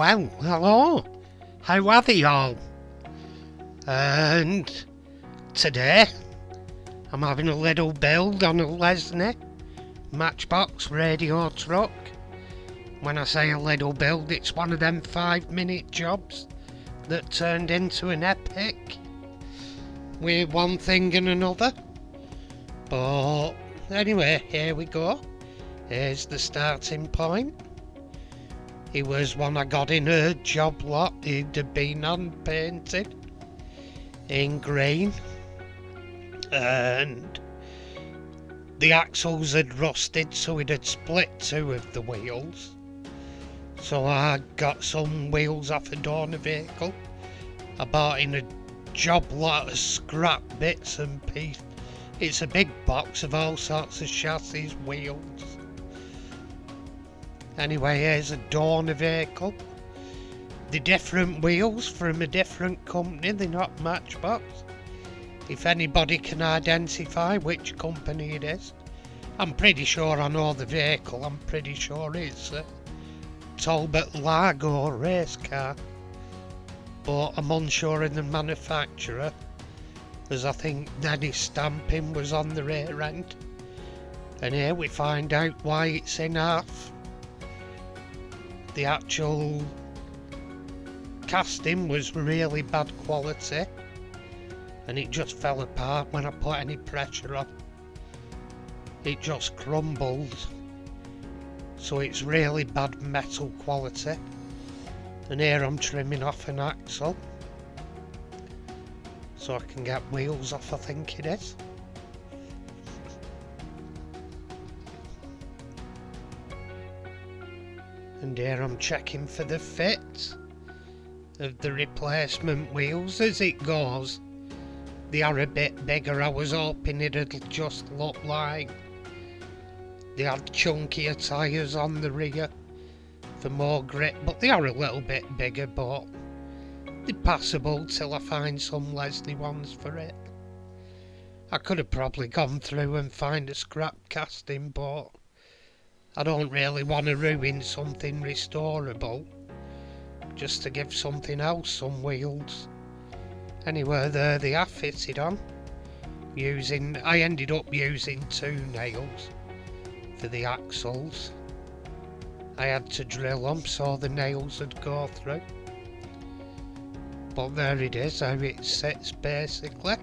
Well, hello. How are they all? And today, I'm having a little build on a Lesney matchbox radio truck. When I say a little build, it's one of them 5-minute jobs that turned into an epic with one thing and another. But anyway, here we go. Here's the starting point. It was one I got in a job lot. It had been unpainted in green, and the axles had rusted, so it had split 2 of the wheels. So I got some wheels off a donor vehicle. I bought in a job lot of scrap bits and pieces. It's a big box of all sorts of chassis wheels. Anyway, here's a donor vehicle. They're different wheels from a different company, they're not Matchbox. If anybody can identify which company it is. I'm pretty sure I know the vehicle, I'm pretty sure it's a Talbot Largo race car. But I'm unsure of the manufacturer, as I think Denny's stamping was on the rear end. And here we find out why it's in half. The actual casting was really bad quality, and it just fell apart when I put any pressure on. It just crumbled, so it's really bad metal quality. And here I'm trimming off an axle so I can get wheels off, I think it is. And here I'm checking for the fit of the replacement wheels as it goes. They are a bit bigger. I was hoping it'd just look like they had chunkier tyres on the rear for more grip, but they are a little bit bigger, but they're passable till I find some Lesney ones for it. I could have probably gone through and find a scrap casting, but I don't really want to ruin something restorable just to give something else some wheels. Anyway, there they are fitted on. I ended up using 2 nails for the axles. I had to drill them so the nails would go through. But there it is, how it sits basically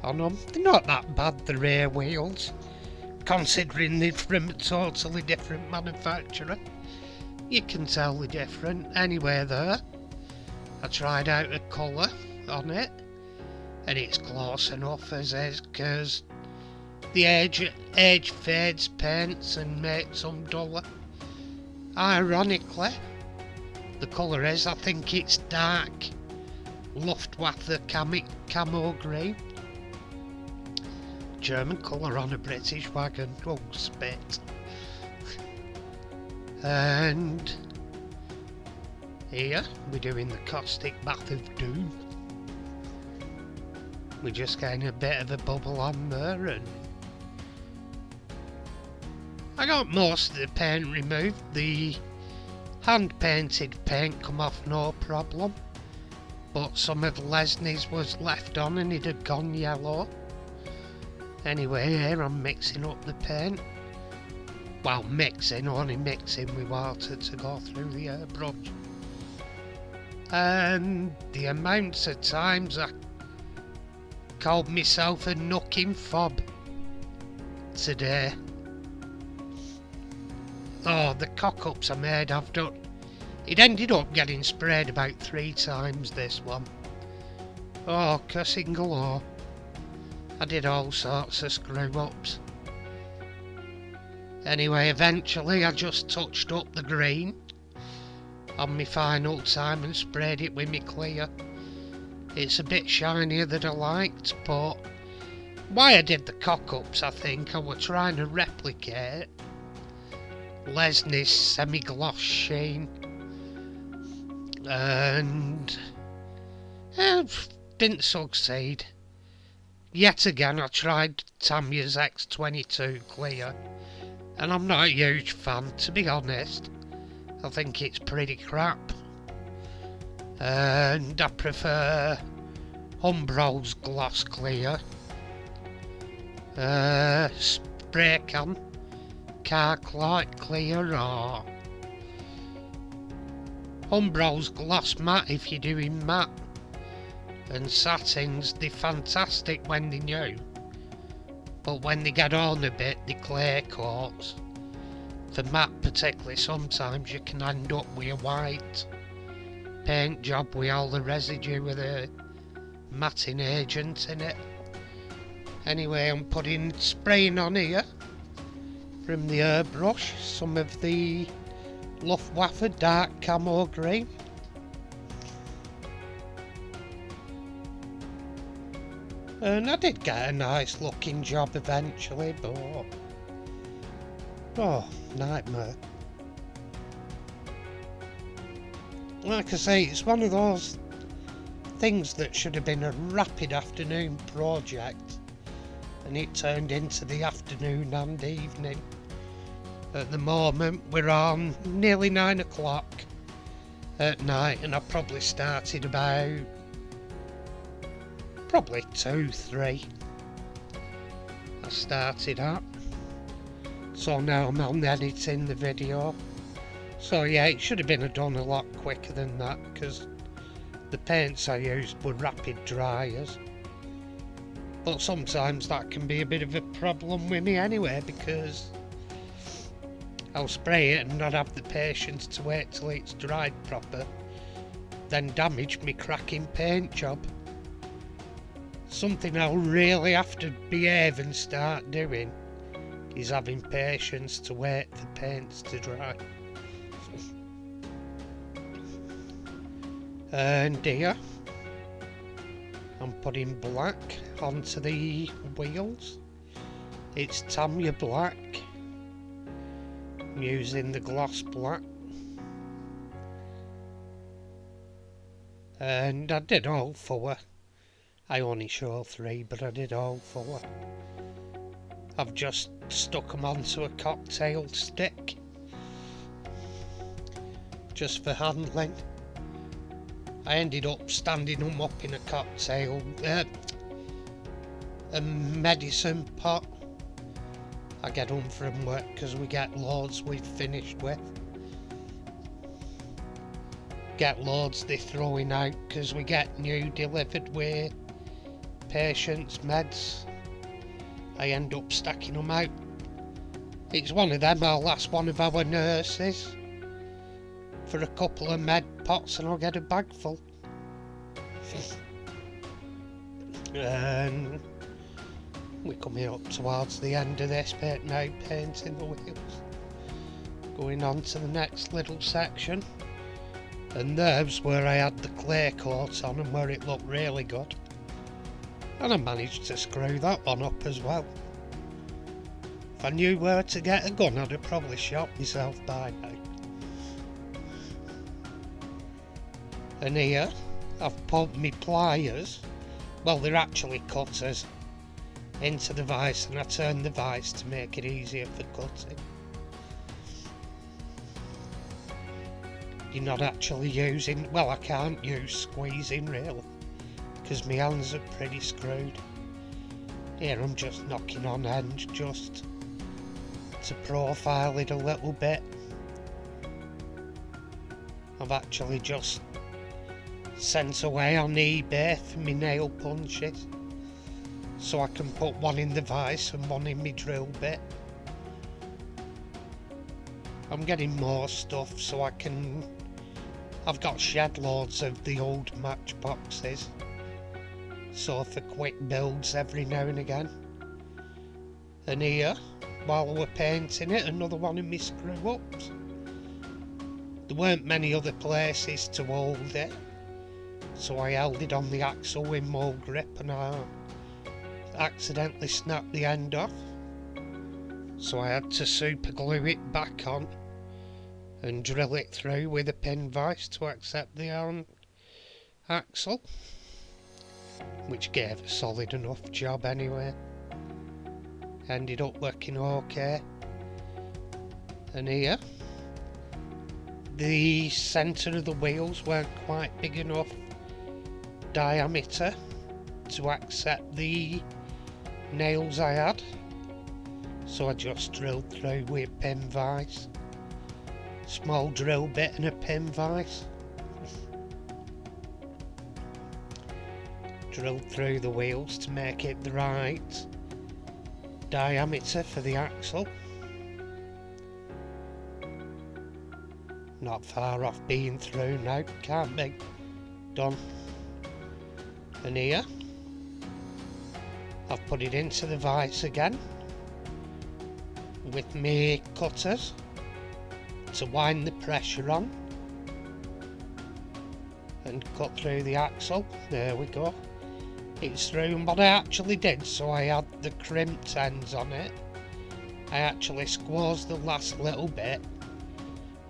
on them. They're not that bad, the rear wheels, considering they're from a totally different manufacturer. You can tell they're different. Anyway, there, I tried out a colour on it, and it's close enough as is, because the age fades paints and makes them duller. Ironically, the colour is, I think it's dark Luftwaffe camo green. German colour on a British wagon. Oh, spit. And here we're doing the caustic bath of doom. We're just getting a bit of a bubble on there, and I got most of the paint removed. The hand painted paint come off no problem, but some of Lesney's was left on and it had gone yellow. Anyway, here I'm mixing up the paint. Well, only mixing with water to go through the airbrush. And the amounts of times I called myself a knucking fob today. Oh, the cock-ups I made, I've done. It ended up getting sprayed about 3 times, this one. Oh, cussing galore. I did all sorts of screw-ups. Anyway, eventually I just touched up the green on my final time and sprayed it with me clear. It's a bit shinier than I liked, but why I did the cock-ups, I think I was trying to replicate Lesney's semi-gloss sheen, and didn't succeed. Yet again I tried Tamiya's X22 clear, and I'm not a huge fan, to be honest. I think it's pretty crap. And I prefer Umbro's Gloss Clear, Spray Can, Carclight Clear, or Umbro's Gloss Matte if you're doing matte. And satins, they're fantastic when they're new, but when they get on a bit, they clear coats. For matte particularly, sometimes you can end up with a white paint job with all the residue of the matting agent in it. Anyway, I'm spraying on here from the airbrush some of the Luftwaffe dark camo green. And I did get a nice looking job eventually, but oh, nightmare. Like I say, it's one of those things that should have been a rapid afternoon project, and it turned into the afternoon and evening. At the moment we're on nearly 9 o'clock at night, and I probably started about 2, 3 I started at. So now I'm on editing the video. So yeah, it should have been done a lot quicker than that, because the paints I used were rapid dryers. But sometimes that can be a bit of a problem with me anyway, because I'll spray it and not have the patience to wait till it's dried proper, then damage me cracking paint job. Something I'll really have to behave and start doing is having patience to wait for paints to dry. And here I'm putting black onto the wheels. It's Tamiya black. I'm using the gloss black. And I did all 4. I only show 3, but I did all 4. I've just stuck them onto a cocktail stick, just for handling. I ended up standing them up in a a medicine pot. I get them from work because we get loads we've finished with. Get loads they're throwing out because we get new delivered with patients' meds. I end up stacking them out. It's one of them, I'll ask one of our nurses for a couple of med pots and I'll get a bag full. And we're coming up towards the end of this bit now, painting the wheels. Going on to the next little section. And there's where I had the clear coat on and where it looked really good. And I managed to screw that one up as well. If I knew where to get a gun, I'd have probably shot myself by now. And here, I've put my pliers, well they're actually cutters, into the vise, and I turn the vise to make it easier for cutting. You're not actually using, well I can't use squeezing really, because my hands are pretty screwed. Here I'm just knocking on end just to profile it a little bit. I've actually just sent away on eBay for my nail punches, so I can put one in the vise and one in my drill bit. I'm getting more stuff so I can... I've got shed loads of the old matchboxes, so for quick builds every now and again. And here, while we're painting it, another one of my screw ups. There weren't many other places to hold it, so I held it on the axle with more grip and I accidentally snapped the end off. So I had to super glue it back on and drill it through with a pin vise to accept the axle, which gave a solid enough job anyway. Ended up working okay. And here, the centre of the wheels weren't quite big enough diameter to accept the nails I had, so I just drilled through with pin vise. Small drill bit and a pin vise. Drilled through the wheels to make it the right diameter for the axle. Not far off being through now, can't be. Done. And here I've put it into the vise again with my cutters to wind the pressure on and cut through the axle. There we go. It's through, and what I actually did, so I had the crimped ends on it, I actually squoze the last little bit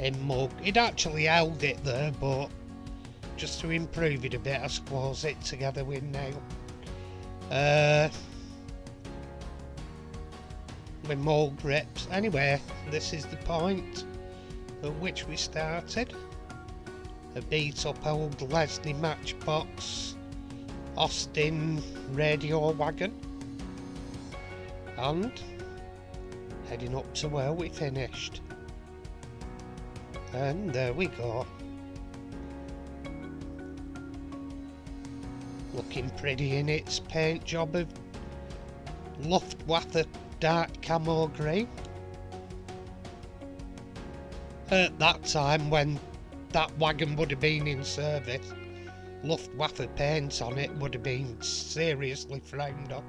in mug. It actually held it there, but just to improve it a bit I squoze it together with nail. With mold grips. Anyway, this is the point at which we started. A beat up old Lesney matchbox Austin radio wagon, and heading up to where we finished. And there we go. Looking pretty in its paint job of Luftwaffe dark camo green. At that time, when that wagon would have been in service, Luftwaffe paint on it would have been seriously frowned on.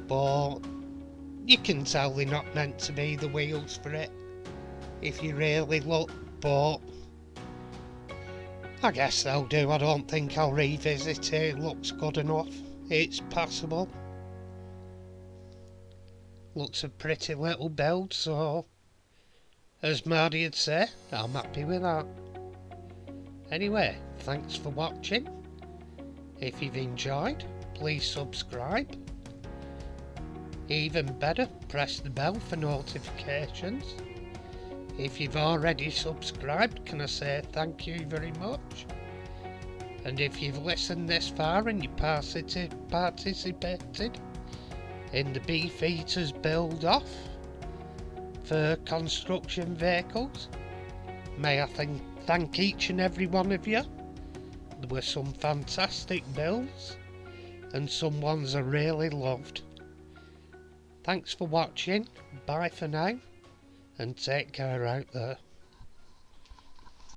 But you can tell they're not meant to be the wheels for it if you really look, but I guess they'll do. I don't think I'll revisit it. It looks good enough. It's passable. Looks a pretty little build, so as Marty'd say, I'm happy with that. Anyway, thanks for watching. If you've enjoyed, please subscribe. Even better, press the bell for notifications. If you've already subscribed, can I say thank you very much? And if you've listened this far and you participated in the Beefeaters build off for construction vehicles, may I thank each and every one of you. There were some fantastic builds and some ones I really loved. Thanks for watching, bye for now, and take care out there.